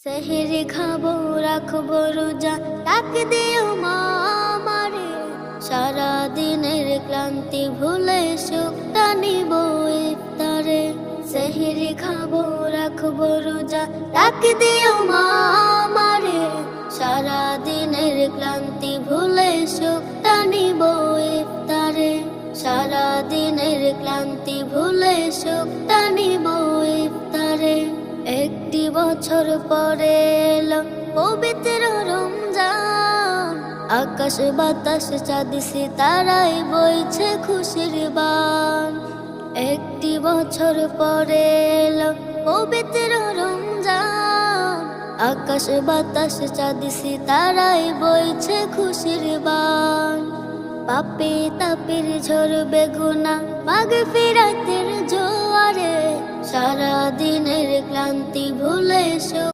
সেহরি খাবো রাখবো রোজা, ডাক দিও মা আমারে। সারা দিনের ক্লান্তি ভুলে সুখটা নিব ইফতারে। সেহরি খাবো রাখবো রোজা, ডাক দিও মা আমারে। সারা দিনের ক্লান্তি ভুলে সুখটা নিব ইফতারে। সারা দিনের ক্লান্তি ভুলে সুখটা নিব ইফতারে। একটি বছর পরে এলো পবিত্র রমজান, আকাশ বাতাস চাঁদ সিতারায় বইছে খুশির বান। একটি বছর পরে এলো পবিত্র রমজান, আকাশ বাতাস চাঁদ সিতারায় বইছে খুশির বান। পাপে তাপের ঝরবে গুনাহ মাগফিরাতের জোয়ারে। সারা দিনের ক্লান্তি ভুলে